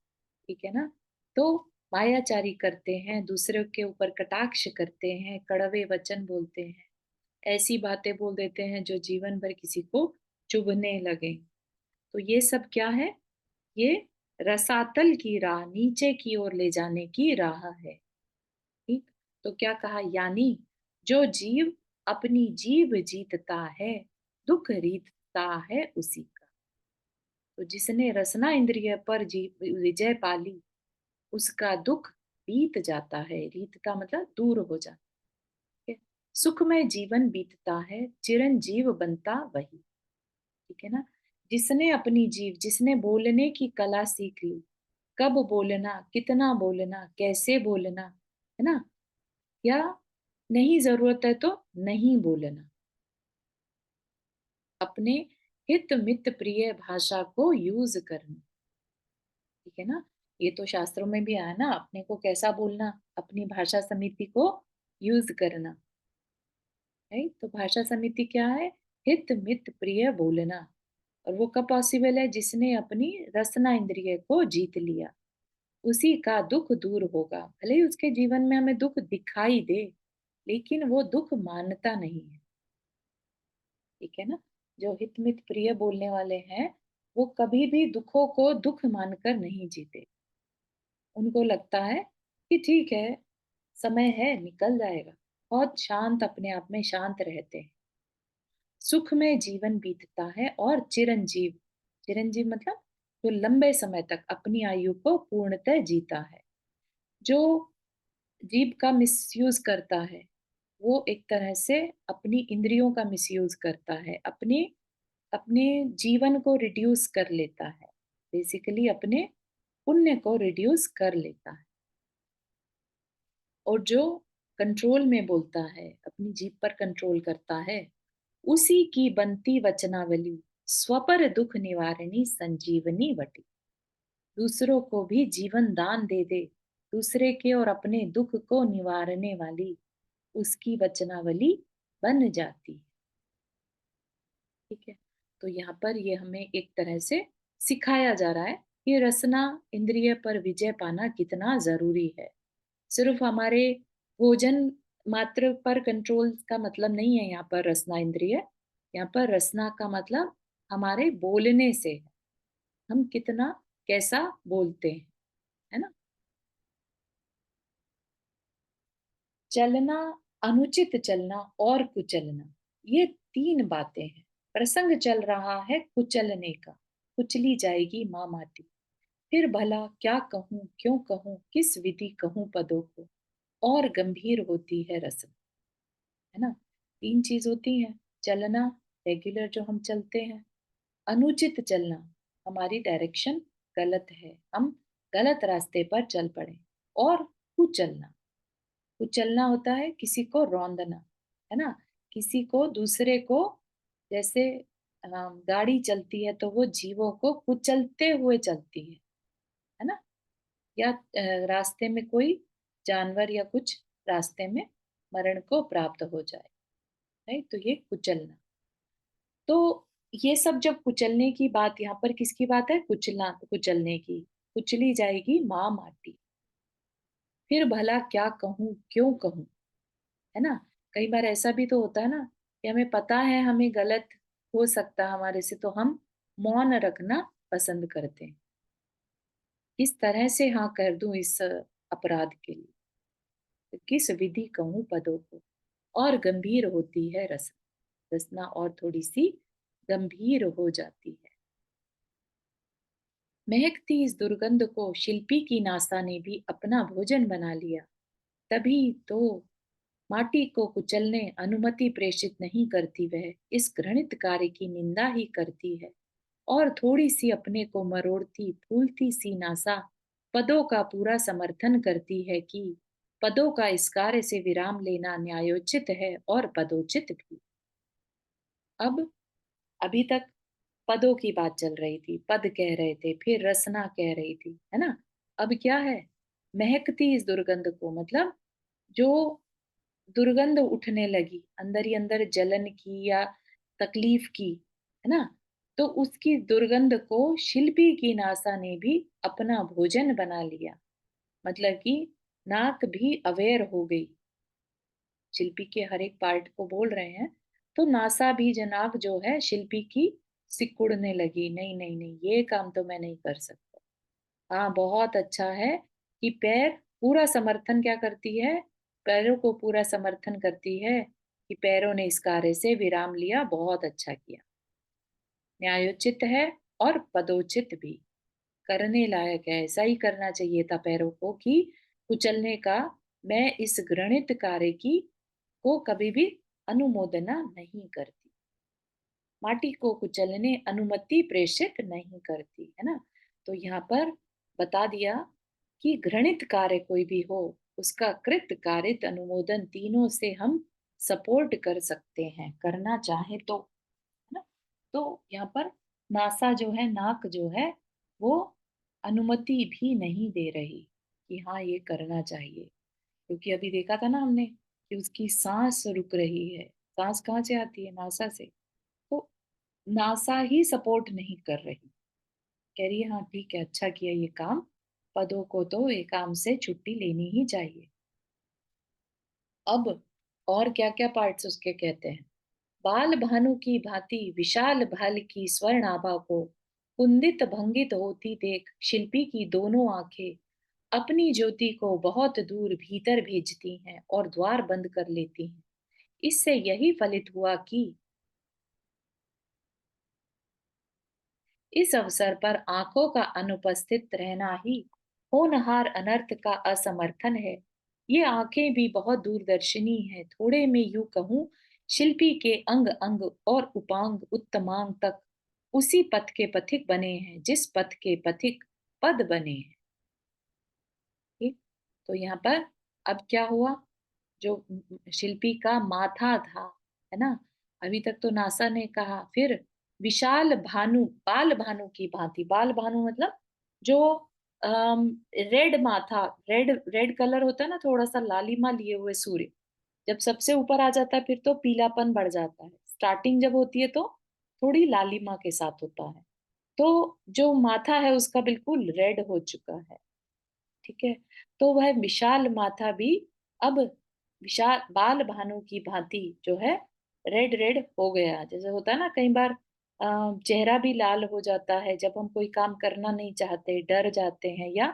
ठीक है ना। तो मायाचारी करते हैं, दूसरे के ऊपर कटाक्ष करते हैं, कड़वे वचन बोलते हैं, ऐसी बातें बोल देते हैं जो जीवन भर किसी को चुभने लगे। तो ये सब क्या है, ये रसातल की राह, नीचे की ओर ले जाने की राह है। ठीक। तो क्या कहा, यानी जो जीव अपनी जीव जीतता है, दुख रीतता है उसी का। तो जिसने रसना इंद्रिय पर विजय पाली, उसका दुख बीत जाता है। रीतता मतलब दूर हो जाता है। सुखमय जीवन बीतता है, चिरंजीव बनता वही। ठीक है ना। जिसने बोलने की कला सीख ली, कब बोलना, कितना बोलना, कैसे बोलना, है ना, या नहीं जरूरत है तो नहीं बोलना, अपने हित मित प्रिय भाषा को यूज करना। ठीक है ना। ये तो शास्त्रों में भी आया ना, अपने को कैसा बोलना, अपनी भाषा समिति को यूज करना है। तो भाषा समिति क्या है? हित मित प्रिय बोलना। और वो कब पॉसिबल है? जिसने अपनी रसना इंद्रिय को जीत लिया, उसी का दुख दूर होगा। भले ही उसके जीवन में हमें दुख दिखाई दे, लेकिन वो दुख मानता नहीं है। ठीक है ना। जो हितमित प्रिय बोलने वाले हैं, वो कभी भी दुखों को दुख मानकर नहीं जीते। उनको लगता है कि ठीक है, समय है, निकल जाएगा। बहुत शांत, अपने आप में शांत रहते हैं। सुख में जीवन बीतता है और चिरंजीव, चिरंजीव मतलब जो लंबे समय तक अपनी आयु को पूर्णतः जीता है। जो जीभ का मिसयूज करता है, वो एक तरह से अपनी इंद्रियों का मिसयूज करता है, अपने अपने जीवन को रिड्यूस कर लेता है। बेसिकली अपने पुण्य को रिड्यूस कर लेता है। और जो कंट्रोल में बोलता है, अपनी जीभ पर कंट्रोल करता है, उसी की बनती वचनावली स्वपर दुख निवारणी संजीवनी वटी। दूसरों को भी जीवन दान दे दे, दूसरे के और अपने दुख को निवारने वाली उसकी वचनावली बन जाती है। ठीक है। तो यहाँ पर ये हमें एक तरह से सिखाया जा रहा है कि रसना इंद्रिय पर विजय पाना कितना जरूरी है। सिर्फ हमारे भोजन मात्र पर कंट्रोल का मतलब नहीं है यहाँ पर रसना इंद्रिय। यहाँ पर रसना का मतलब हमारे बोलने से है। हम कितना, कैसा बोलते हैं, है ना। चलना, अनुचित चलना और कुचलना, ये तीन बातें हैं। प्रसंग चल रहा है कुचलने का, कुचली जाएगी माँ माटी। फिर भला क्या कहूँ, क्यों कहूँ, किस विधि कहूँ पदों को, और गंभीर होती है रसना। है ना। तीन चीज होती है। चलना, रेगुलर जो हम चलते हैं। अनुचित चलना, हमारी डायरेक्शन गलत है, हम गलत रास्ते पर चल पड़े। और कुचलना, कुचलना होता है किसी को रौंदना, है ना। किसी को, दूसरे को, जैसे गाड़ी चलती है तो वो जीवों को कुचलते हुए चलती है ना। या रास्ते में कोई जानवर या कुछ रास्ते में मरण को प्राप्त हो जाए, राइट। तो ये कुचलना। तो ये सब जब कुचलने की बात, यहाँ पर किसकी बात है? कुचलना, कुचलने की। कुचली जाएगी माँ माटी। फिर भला क्या कहूँ, क्यों कहूँ, है ना। कई बार ऐसा भी तो होता है ना कि हमें पता है हमें गलत हो सकता है हमारे से, तो हम मौन रखना पसंद करते हैं। किस तरह से हाँ कर दूं इस अपराध के लिए, तो किस विधि कहूँ पदों को। और गंभीर होती है रसना, रसना और थोड़ी सी गंभीर हो जाती है। महकती इस दुर्गंध को शिल्पी की नासा ने भी अपना भोजन बना लिया। तभी तो माटी को कुचलने अनुमति प्रेषित नहीं करती, वह इस घृणित कार्य की निंदा ही करती है। और थोड़ी सी अपने को मरोड़ती फूलती सी नासा पदों का पूरा समर्थन करती है कि पदों का इस कार्य से विराम लेना न्यायोचित है और पदोचित भी। अब, अभी तक पदों की बात चल रही थी, पद कह रहे थे, फिर रसना कह रही थी, है ना। अब क्या है? महकती इस दुर्गंध को मतलब जो दुर्गंध उठने लगी अंदर ही अंदर, जलन की या तकलीफ की, है ना। तो उसकी दुर्गंध को शिल्पी की नासा ने भी अपना भोजन बना लिया। मतलब कि नाक भी अवेयर हो गई, शिल्पी के हर एक पार्ट को बोल रहे हैं। तो नासा भी जनाब जो है शिल्पी की सिकुड़ने लगी, नहीं नहीं नहीं, ये काम तो मैं नहीं कर सकता। हाँ, बहुत अच्छा है कि पैर पूरा समर्थन क्या करती है, पैरों को पूरा समर्थन करती है कि पैरों ने इस कार्य से विराम लिया, बहुत अच्छा किया। न्यायोचित है और पदोचित भी, करने लायक है, ऐसा ही करना चाहिए था पैरों को कि कुचलने का। मैं इस घृणित कार्य की को कभी भी अनुमोदना नहीं करती। माटी को कुचलने अनुमति प्रेषित नहीं करती, है ना। तो यहाँ पर बता दिया कि घृणित कार्य कोई भी हो, उसका कृत कारित अनुमोदन तीनों से हम सपोर्ट कर सकते हैं, करना चाहे तो, है ना। तो यहाँ पर नासा जो है, नाक जो है, वो अनुमति भी नहीं दे रही कि हाँ ये करना चाहिए, क्योंकि अभी देखा था ना हमने कि उसकी सांस रुक रही है। सांस कहाँ से आती है? नासा से। तो नासा ही सपोर्ट नहीं कर रही, कह रही है हाँ ठीक है, अच्छा किया ये काम, पदों को तो ये काम से छुट्टी लेनी ही चाहिए। अब और क्या क्या पार्ट्स उसके कहते हैं। बाल भानु की भांति विशाल भाल की स्वर्ण आभा को कुंदित भंगित होती देख शिल्पी की दोनों आंखें अपनी ज्योति को बहुत दूर भीतर भेजती हैं और द्वार बंद कर लेती हैं। इससे यही फलित हुआ कि इस अवसर पर आंखों का अनुपस्थित रहना ही होनहार अनर्थ का असमर्थन है। ये आंखें भी बहुत दूरदर्शिनी है, थोड़े में यूं कहूं, शिल्पी के अंग अंग और उपांग उत्तमांग तक उसी पथ के पथिक बने हैं जिस पथ के पथिक पद बने हैं। ठीक। तो यहाँ पर अब क्या हुआ, जो शिल्पी का माथा था, है ना, अभी तक तो नासा ने कहा, फिर विशाल भानु, बाल भानु की भांति, बाल भानु मतलब जो रेड माथा, रेड रेड कलर होता है ना, थोड़ा सा लालिमा लिए हुए सूर्य, जब सबसे ऊपर आ जाता है फिर तो पीलापन बढ़ जाता है, स्टार्टिंग जब होती है तो थोड़ी लालिमा के साथ होता है। तो जो माथा है उसका बिल्कुल रेड हो चुका है। ठीक है। तो वह विशाल माथा भी अब विशाल बाल भानु की भांति जो है रेड रेड हो गया। जैसे होता है ना कई बार चेहरा भी लाल हो जाता है जब हम कोई काम करना नहीं चाहते, डर जाते हैं या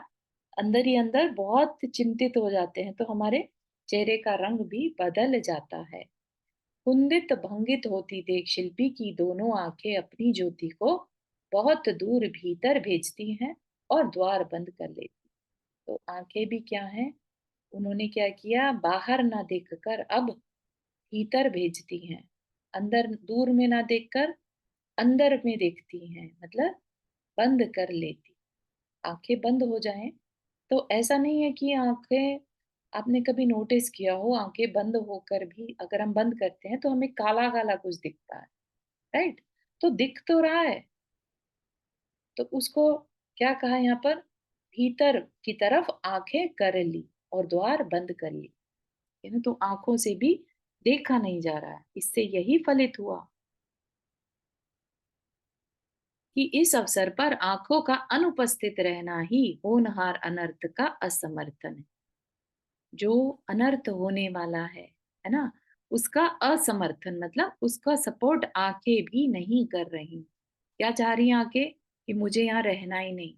अंदर ही अंदर बहुत चिंतित हो जाते हैं, तो हमारे चेहरे का रंग भी बदल जाता है। कुंदित भंगित होती देख शिल्पी की दोनों आंखें अपनी ज्योति को बहुत दूर भीतर भेजती हैं और द्वार बंद कर लेती। तो आंखें भी क्या हैं, उन्होंने क्या किया, बाहर ना देखकर अब भीतर भेजती हैं, अंदर दूर में ना देखकर अंदर में देखती हैं, मतलब बंद कर लेती। आंखें बंद हो जाएं तो ऐसा नहीं है कि आंखें, आपने कभी नोटिस किया हो आंखें बंद होकर भी अगर हम बंद करते हैं तो हमें काला काला कुछ दिखता है, राइट। तो दिख तो रहा है, तो उसको क्या कहा यहाँ पर, भीतर की तरफ आंखें कर ली और द्वार बंद कर ली, है ना। तो आंखों से भी देखा नहीं जा रहा है, इससे यही फलित हुआ कि इस अवसर पर आंखों का अनुपस्थित रहना ही होनहार अनर्थ का असमर्थन है। जो अनर्थ होने वाला है ना, उसका असमर्थन मतलब उसका सपोर्ट आंखें भी नहीं कर रही। क्या चाह रही आंखें कि मुझे यहाँ रहना ही नहीं,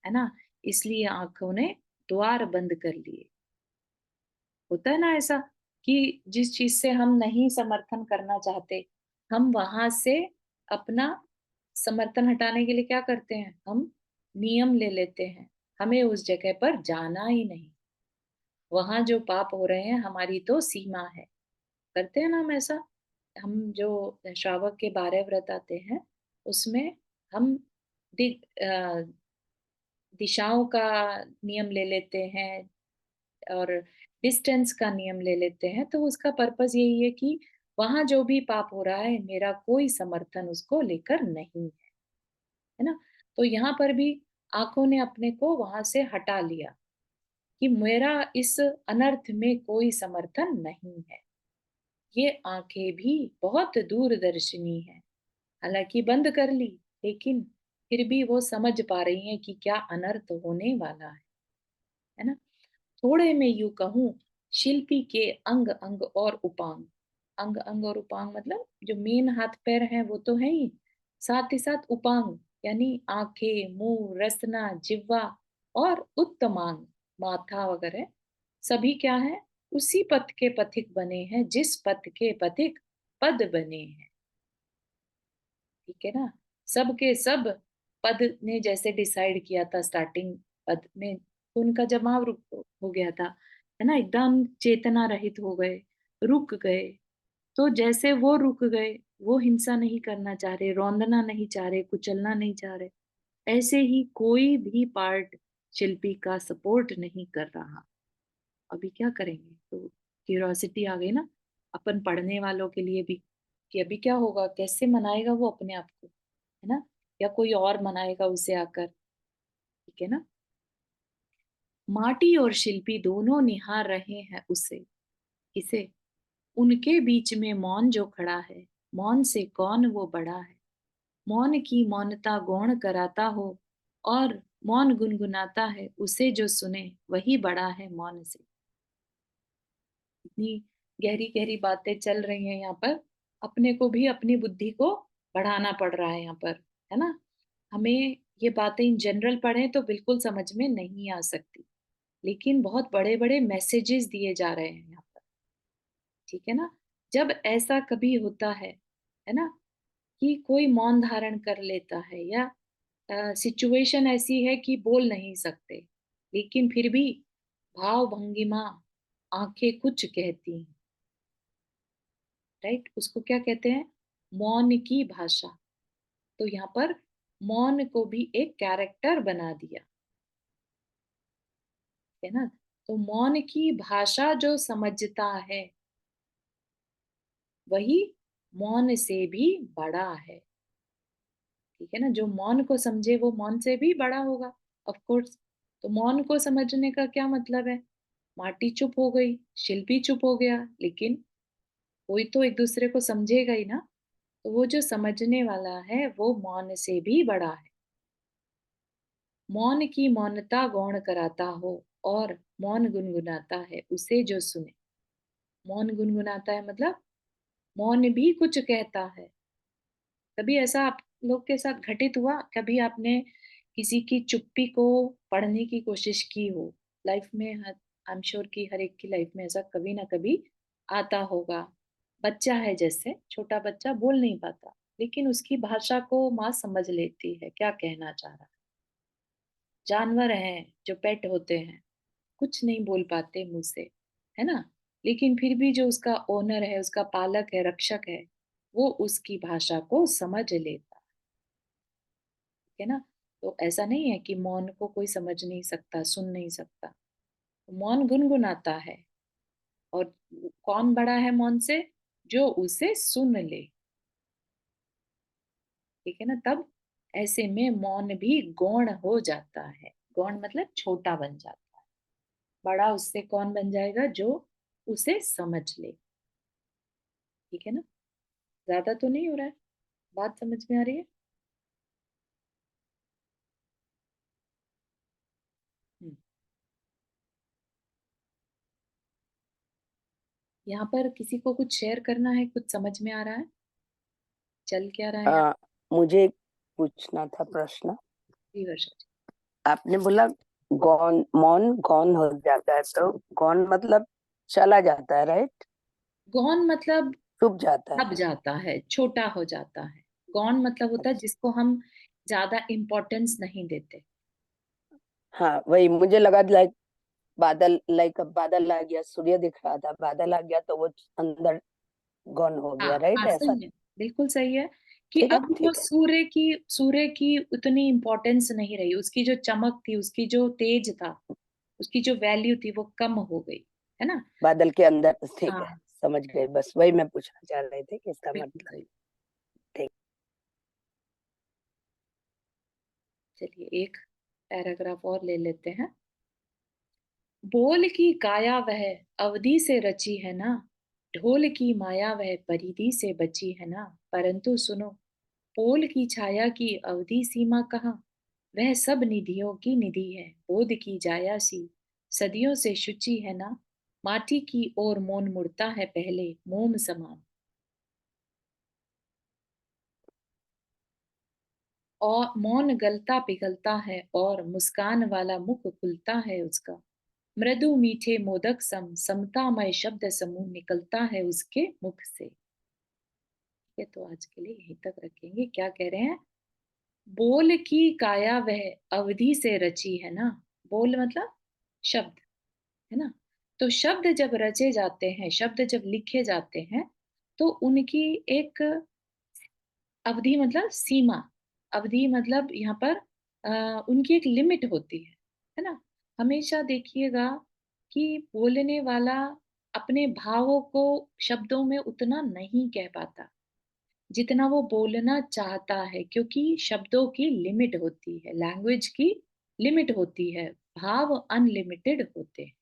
है ना, इसलिए आंखों ने द्वार बंद कर लिए। होता है ना ऐसा कि जिस चीज से हम नहीं समर्थन करना चाहते, हम वहां से अपना समर्थन हटाने के लिए क्या करते हैं, हम नियम ले लेते हैं, हमें उस जगह पर जाना ही नहीं, वहां जो पाप हो रहे हैं हमारी तो सीमा है। करते हैं ना हम ऐसा। हम जो श्रावक के 12 व्रत आते हैं उसमें हम दि, अ, दिशाओं का नियम ले लेते हैं और डिस्टेंस का नियम ले लेते हैं, तो उसका पर्पस यही है कि वहां जो भी पाप हो रहा है मेरा कोई समर्थन उसको लेकर नहीं है ना। तो यहाँ पर भी आंखों ने अपने को वहां से हटा लिया कि मेरा इस अनर्थ में कोई समर्थन नहीं है। ये आंखें भी बहुत दूरदर्शिनी है, हालांकि बंद कर ली, लेकिन फिर भी वो समझ पा रही हैं कि क्या अनर्थ होने वाला है ना। थोड़े में यूं कहूं, शिल्पी के अंग अंग और उपांग, अंग अंग और उपांग मतलब जो मेन हाथ पैर हैं वो तो है ही, साथ ही साथ उपांग यानी आंखें, मुंह, रसना, जिह्वा और उत्तमांग, माथा वगैरह, सभी क्या है, उसी पथ के पथिक बने हैं जिस पथ के पथिक पद बने हैं। ठीक है ना। सब के सब पद ने जैसे डिसाइड किया था स्टार्टिंग पद में, तो उनका जमाव रुक हो गया था, है ना, एकदम चेतना रहित हो गए, रुक गए। तो जैसे वो रुक गए, वो हिंसा नहीं करना चाह रहे, रौंदना नहीं चाह रहे, कुचलना नहीं चाह रहे, ऐसे ही कोई भी पार्ट शिल्पी का सपोर्ट नहीं कर रहा। अभी क्या करेंगे? तो क्यूरियोसिटी आ गई ना अपन पढ़ने वालों के लिए भी, कि अभी क्या होगा, कैसे मनाएगा वो अपने आप को, है ना, या कोई और मनाएगा उसे आकर। ठीक है ना। माटी और शिल्पी दोनों निहार रहे हैं उसे, किसे? उनके बीच में मौन जो खड़ा है, मौन से कौन वो बड़ा है? मौन की मौनता गौण कराता हो, और मौन गुनगुनाता है, उसे जो सुने वही बड़ा है मौन से। इतनी गहरी गहरी बातें चल रही हैं यहाँ पर। अपने को भी अपनी बुद्धि को बढ़ाना पड़ रहा है यहाँ पर, है ना। हमें ये बातें इन जनरल पढ़ें तो बिल्कुल समझ में नहीं आ सकती, लेकिन बहुत बड़े बड़े मैसेजेस दिए जा रहे हैं यहाँ पर। ठीक है ना। जब ऐसा कभी होता है ना, कि कोई मौन धारण कर लेता है, या सिचुएशन ऐसी है कि बोल नहीं सकते, लेकिन फिर भी भाव भंगिमा, आंखें कुछ कहती हैं, राइट, उसको क्या कहते हैं? मौन की भाषा। तो यहाँ पर मौन को भी एक कैरेक्टर बना दिया, है ना। तो मौन की भाषा जो समझता है, वही मौन से भी बड़ा है। ठीक है ना। जो मौन को समझे वो मौन से भी बड़ा होगा, ऑफ कोर्स। तो मौन को समझने का क्या मतलब है? माटी चुप हो गई, शिल्पी चुप हो गया, लेकिन कोई तो एक दूसरे को समझेगा ही ना। तो वो जो समझने वाला है वो मौन से भी बड़ा है। मौन की मौनता गौण कराता हो, और मौन गुनगुनाता है उसे जो सुने। मौन गुनगुनाता है मतलब मौन भी कुछ कहता है। कभी ऐसा आप लोग के साथ घटित हुआ? कभी आपने किसी की चुप्पी को पढ़ने की कोशिश की हो? लाइफ में आई एम श्योर कि हर एक की लाइफ में ऐसा कभी ना कभी आता होगा। बच्चा है, जैसे छोटा बच्चा बोल नहीं पाता, लेकिन उसकी भाषा को माँ समझ लेती है क्या कहना चाह रहा है। जानवर हैं जो पेट होते हैं, कुछ नहीं बोल पाते मुंह से, है ना, लेकिन फिर भी जो उसका ओनर है, उसका पालक है, रक्षक है, वो उसकी भाषा को समझ लेता है ना। तो ऐसा नहीं है कि मौन को कोई समझ नहीं सकता, सुन नहीं सकता। मौन गुनगुनाता है, और कौन बड़ा है मौन से? जो उसे सुन ले। ठीक है ना। तब ऐसे में मौन भी गौण हो जाता है। गौण मतलब छोटा बन जाता है। बड़ा उससे कौन बन जाएगा? जो उसे समझ ले। ठीक है ना। ज्यादा तो नहीं हो रहा है? बात समझ में आ रही है? हम्म। यहाँ पर किसी को कुछ शेयर करना है? कुछ समझ में आ रहा है? चल क्या रहा है यहाँ? आ, मुझे पूछना था प्रश्न। जी वर्षा जी। आपने बोला गौन मौन गौन हो जाता है, तो गौन मतलब चला जाता है, राइट? गौण मतलब छुप जाता है। दब जाता है, छोटा हो जाता है। गौण मतलब होता है अच्छा, जिसको हम ज्यादा इम्पोर्टेंस नहीं देते। हाँ वही मुझे लगा, लाइक बादल, लाइक अब बादल आ गया, सूर्य दिख रहा था, बादल आ गया तो वो अंदर गौन हो हाँ गया, राइट? हाँ, ऐसा? सही है, बिल्कुल सही है। कि ठीक है, अब वो ठीक है। सूर्य की उतनी इम्पोर्टेंस नहीं रही, उसकी जो चमक थी, उसकी जो तेज था, उसकी जो वैल्यू थी, वो कम हो गई, है ना। बादल के अंदर, ठीक है। हाँ, समझ गए, बस वही मैं पूछना चाह रहे थे कि इसका बिल्कुल मतलब। सही। ठीक। चलिए एक पैराग्राफ और ले लेते हैं। बोल की काया वह अवधि से रची है ना, ढोल की माया वह परिधि से बची है ना, परंतु सुनो, पोल की छाया की अवधि सीमा कहाँ? वह सब निधियों की निधि है, बोध की जाया सी सदियों से शुचि है ना, माटी की ओर मौन मुड़ता है पहले मोम समान। और मौन गलता पिघलता है, और मुस्कान वाला मुख खुलता है उसका। मृदु मीठे मोदक सम, समतामय शब्द समूह निकलता है उसके मुख से। ठीक है, तो आज के लिए यहीं तक रखेंगे। क्या कह रहे हैं? बोल की काया वह अवधि से रची है ना। बोल मतलब शब्द, है ना। तो शब्द जब रचे जाते हैं, शब्द जब लिखे जाते हैं, तो उनकी एक अवधि मतलब सीमा, अवधि मतलब यहाँ पर उनकी एक लिमिट होती है ना। हमेशा देखिएगा कि बोलने वाला अपने भावों को शब्दों में उतना नहीं कह पाता जितना वो बोलना चाहता है, क्योंकि शब्दों की लिमिट होती है, लैंग्वेज की लिमिट होती है, भाव अनलिमिटेड होते हैं,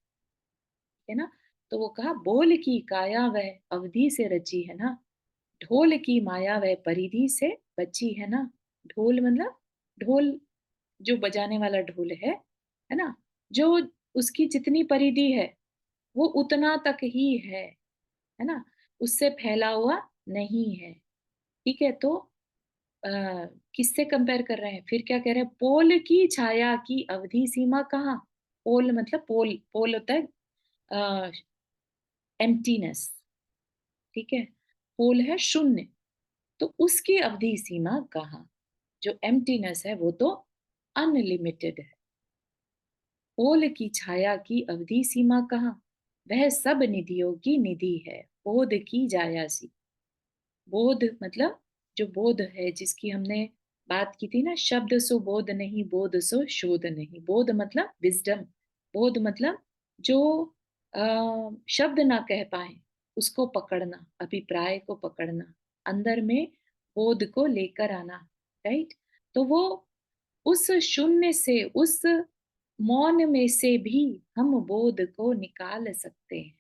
है ना। तो वो कहा बोल की काया वह अवधि से रची है ना, ढोल की माया वह परिधि से बची है ना। ढोल मतलब ढोल, जो बजाने वाला ढोल है ना, जो उसकी जितनी परिधि है वो उतना तक ही है ना, उससे फैला हुआ नहीं है। ठीक है, तो अ, किससे कंपेयर कर रहे हैं? फिर क्या कह रहे हैं? पोल की छाया की अवधि सीमा कहाँ? पोल मतलब पोल, पोल होता है एम्प्टीनेस, ठीक है। पोल है शून्य, तो उसकी अवधि सीमा कहाँ? जो एम्प्टीनेस है वो तो अनलिमिटेड है। पोल की छाया की अवधि सीमा कहाँ? वह सब निधियों की निधि है, बोध की जायासी। बोध मतलब जो बोध है, जिसकी हमने बात की थी ना, शब्द सो बोध नहीं, बोध सो शोध नहीं। बोध मतलब विजडम, बोध मतलब जो शब्द ना कह पाए उसको पकड़ना, अभिप्राय को पकड़ना, अंदर में बोध को लेकर आना, राइट। तो वो उस शून्य से, उस मौन में से भी हम बोध को निकाल सकते हैं।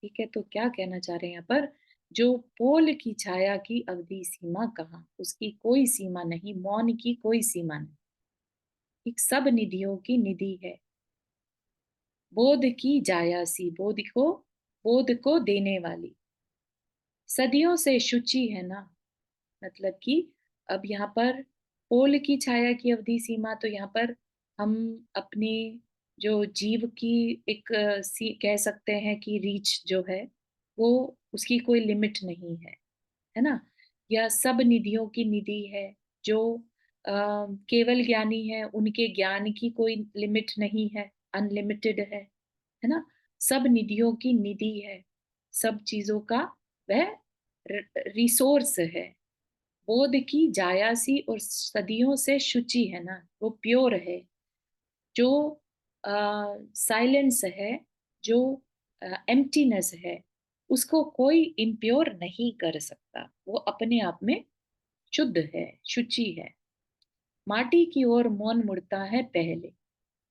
ठीक है, तो क्या कहना चाह रहे हैं यहाँ पर? जो पोल की छाया की अवधि सीमा कहाँ, उसकी कोई सीमा नहीं, मौन की कोई सीमा नहीं, एक सब निधियों की निधि है। बोध की जायासी, बोध को देने वाली, सदियों से शुचि है ना। मतलब कि अब यहाँ पर पोल की छाया की अवधि सीमा, तो यहाँ पर हम अपनी जो जीव की एक कह सकते हैं कि रीच जो है, वो उसकी कोई लिमिट नहीं है ना। या सब निधियों की निधि है, जो केवल ज्ञानी है उनके ज्ञान की कोई लिमिट नहीं है, अनलिमिटेड है ना। सब निधियों की निधि है, सब चीजों का वह रिसोर्स है। बोध की जायासी और सदियों से शुचि है ना, वो प्योर है। जो साइलेंस है, जो एम्प्टीनेस है, उसको कोई इम्प्योर नहीं कर सकता, वो अपने आप में शुद्ध है, शुचि है। माटी की ओर मौन मुड़ता है पहले।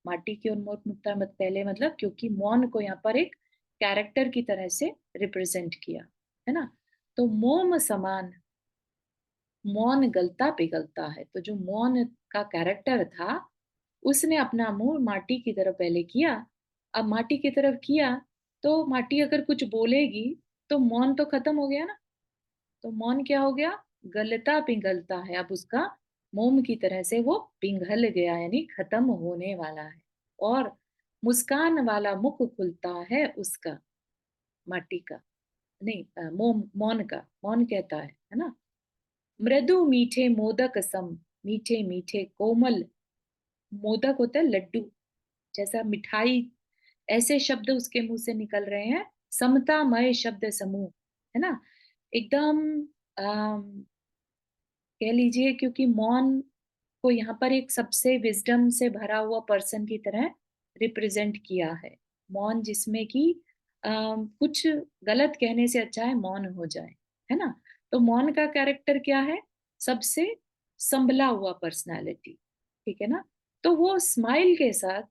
माटी की ओर मौन मुड़ता है मत पहले मतलब, क्योंकि मौन को यहाँ पर एक कैरेक्टर की तरह से रिप्रेजेंट किया, है ना। तो मोम समान, मौन गलता पिघलता है, तो जो मौन का कैरेक्टर था, उसने अपना मुंह माटी की तरफ पहले किया। अब माटी की तरफ किया, तो माटी अगर कुछ बोलेगी तो मौन तो खत्म हो गया ना। तो मौन क्या हो गया? गलता पिघलता है, अब उसका मोम की तरह से वो पिघल गया, यानी खत्म होने वाला है। और मुस्कान वाला मुख खुलता है उसका, माटी का नहीं, मोम, मौन का, मौन कहता है ना। मृदु मीठे मोदक सम, मीठे मीठे कोमल, मोदक होता है लड्डू जैसा, मिठाई, ऐसे शब्द उसके मुंह से निकल रहे हैं। समतामय शब्द समूह, है ना, एकदम कह लीजिए, क्योंकि मौन को यहाँ पर एक सबसे विजडम से भरा हुआ पर्सन की तरह रिप्रेजेंट किया है। मौन जिसमें कि कुछ गलत कहने से अच्छा है मौन हो जाए, है ना। तो मौन का कैरेक्टर क्या है? सबसे संभला हुआ पर्सनालिटी, ठीक है ना। तो वो स्माइल के साथ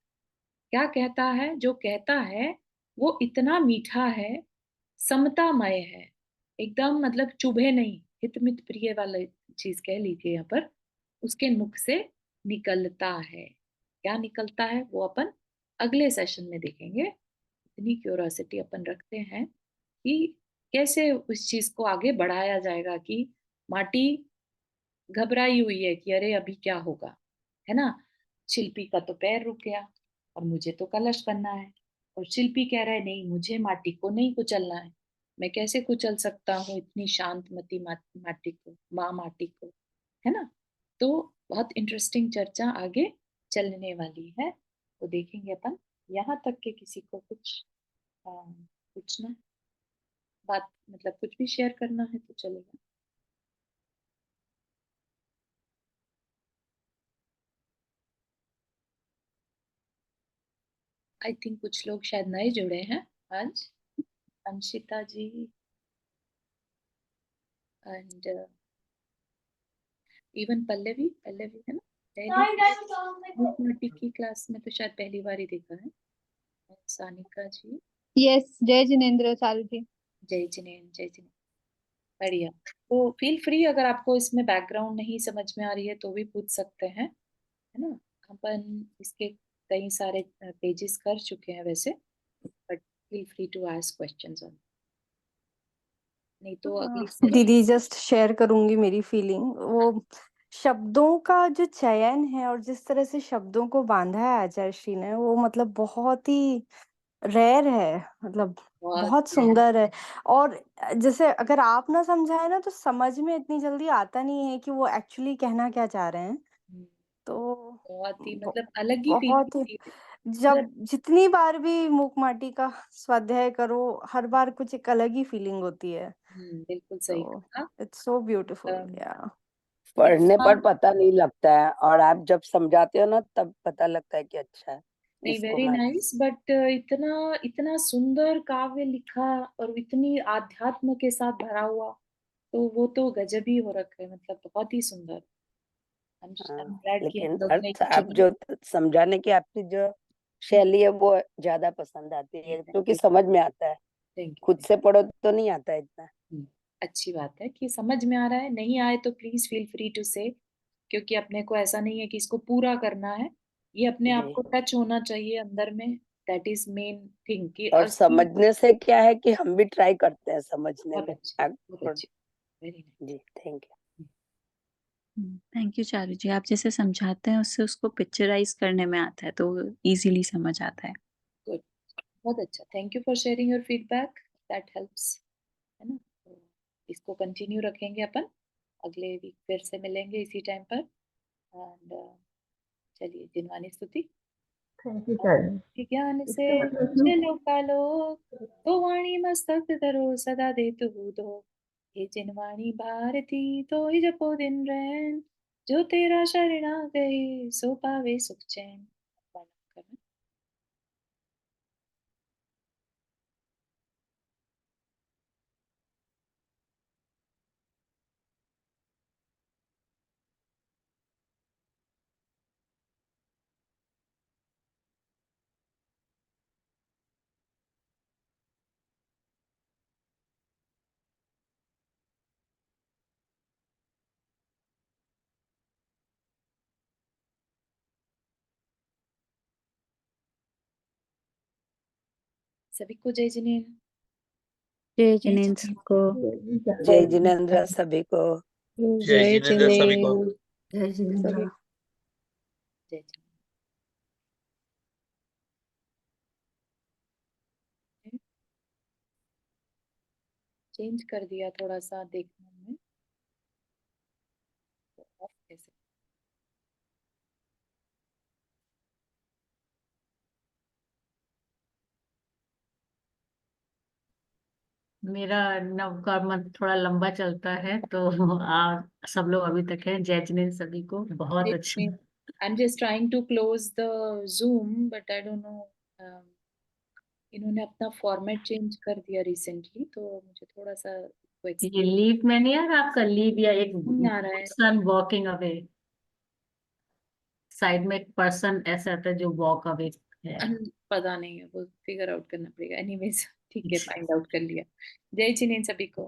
क्या कहता है? जो कहता है वो इतना मीठा है, समतामय है, एकदम मतलब चुभे नहीं, हितमित प्रिय वाला चीज कह लीजिए यहाँ पर, उसके मुख से निकलता है। क्या निकलता है वो अपन अगले सेशन में देखेंगे। इतनी क्यूरोसिटी अपन रखते हैं कि कैसे उस चीज को आगे बढ़ाया जाएगा, कि माटी घबराई हुई है कि अरे अभी क्या होगा, है ना। शिल्पी का तो पैर रुक गया, और मुझे तो कलश बनना है। और शिल्पी कह रहा है नहीं, मुझे माटी को नहीं कुचलना है। मैं कैसे कुचल सकता हूँ इतनी शांतमती माटी को, माँ माटी को, है ना। तो बहुत इंटरेस्टिंग चर्चा आगे चलने वाली है, तो देखेंगे अपन। यहाँ तक के किसी को कुछ पूछना, बात मतलब कुछ भी शेयर करना है तो चलेगा। आई थिंक कुछ लोग शायद नए जुड़े हैं आज। अंशिता जी एंड इवन पल्लवी, पल्लवी है ना, पहली मूर्ति की क्लास में तो शायद पहली बार ही देखा है। सानिका जी, यस, जय जिनेंद्र चारू जी। जय जिनेन, जय जिनेन, बढ़िया। तो फील फ्री, अगर आपको इसमें बैकग्राउंड नहीं समझ में आ रही है तो भी पूछ सकते हैं, है ना। अपन इसके कई सारे पेजेस कर चुके हैं वैसे, but feel free to ask questions on, नहीं तो अगली दीदी जस्ट शेयर करूंगी मेरी फीलिंग। वो शब्दों का जो चयन है और जिस तरह से शब्दों को बांधा है आचार्य श्री ने, वो मतलब बहुत ही रेयर है, मतलब बहुत सुंदर है। और जैसे अगर आप ना समझाए ना तो समझ में इतनी जल्दी आता नहीं है कि वो एक्चुअली कहना क्या चाह रहे हैं। तो बहुत ही मतलब अलग ही बहुत ही, फीलिंग। जब जितनी बार भी मूक माटी का स्वाध्याय करो, हर बार कुछ एक अलग ही फीलिंग होती है। बिल्कुल सही तो कहा। It's so beautiful. या पढ़ने पर पता नहीं लगता है, और आप जब समझाते हो ना तब पता लगता है कि अच्छा है नहीं, इसको वेरी मैं। नाइस, बट इतना इतना सुंदर काव्य लिखा और इतनी आध्यात्म के साथ भरा हुआ, तो वो तो गजब ही हो रखा है, मतलब बहुत ही सुंदर। I'm glad कि हम लेकिन लोग ने अर्थ आप चुना। जो समझाने की आपकी जो शैली है वो ज्यादा पसंद आती है, क्योंकि समझ में आता है। Thank you. खुद से पढ़ो तो नहीं आता है इतना। अच्छी बात है कि समझ में आ रहा है, नहीं आए तो प्लीज फील फ्री टू से, क्योंकि अपने को ऐसा नहीं है कि इसको पूरा करना है, ये अपने आप जी, को टच होना चाहिए अंदर में। दैट इज मेन थिंग कि और समझने से क्या है कि हम भी ट्राई करते हैं समझने बहुत में। अच्छे, बहुत अच्छे, वेरी जी, thank you. Thank you Charu ji. आप जैसे समझाते हैं उससे उसको पिक्चराइज करने में आता है, तो इजीली समझ आता है। गुड, बहुत अच्छा। Thank you for sharing your feedback, that helps, है ना। तो इसको कंटिन्यू रखेंगे अपन, अगले वीक फिर से मिलेंगे इसी टाइम पर। एंड चलिए, जिनवानी स्तुति। Thank you sir. ज्ञान से इसका मतलब चलो कालो, तो वाणी मस्तक धरो सदा दे तू दो। ये जिनवाणी भारती तो ही जपो दिन रैन, जो तेरा शरणा गए सो पावे सुख चैन। वर्णन करना। सभी को जय जिनेन्द्र। जय जिनेन्द्र को। जय जिनेन्द्र सभी को। जय जिनेन्द्र सभी को। जय जिनेन्द्र। जय जिनेन्द्र। चेंज कर दिया थोड़ा सा देखने में, तो ऑफ कैसे। मेरा नवकर्म थोड़ा लंबा चलता है, तो सब लोग अभी तक हैं। जय जिनेन्द्र सभी को, बहुत अच्छा। I'm just trying to close the Zoom, but I don't know. इन्होंने अपना फॉर्मेट चेंज कर दिया रिसेंटली, तो मुझे थोड़ा सा ये लीव में नहीं आ रहा आपका, लीव या एक नहीं आ रहा है। पर्सन वॉकिंग अवे, साइड में एक पर्सन ऐसा आता है जो वॉक अवे है। पता नहीं है, वो फिगर आउट करना पड़ेगा। एनीवेज ठीक है, फाइंड आउट कर लिया। जय जिनेन्द्र सभी को।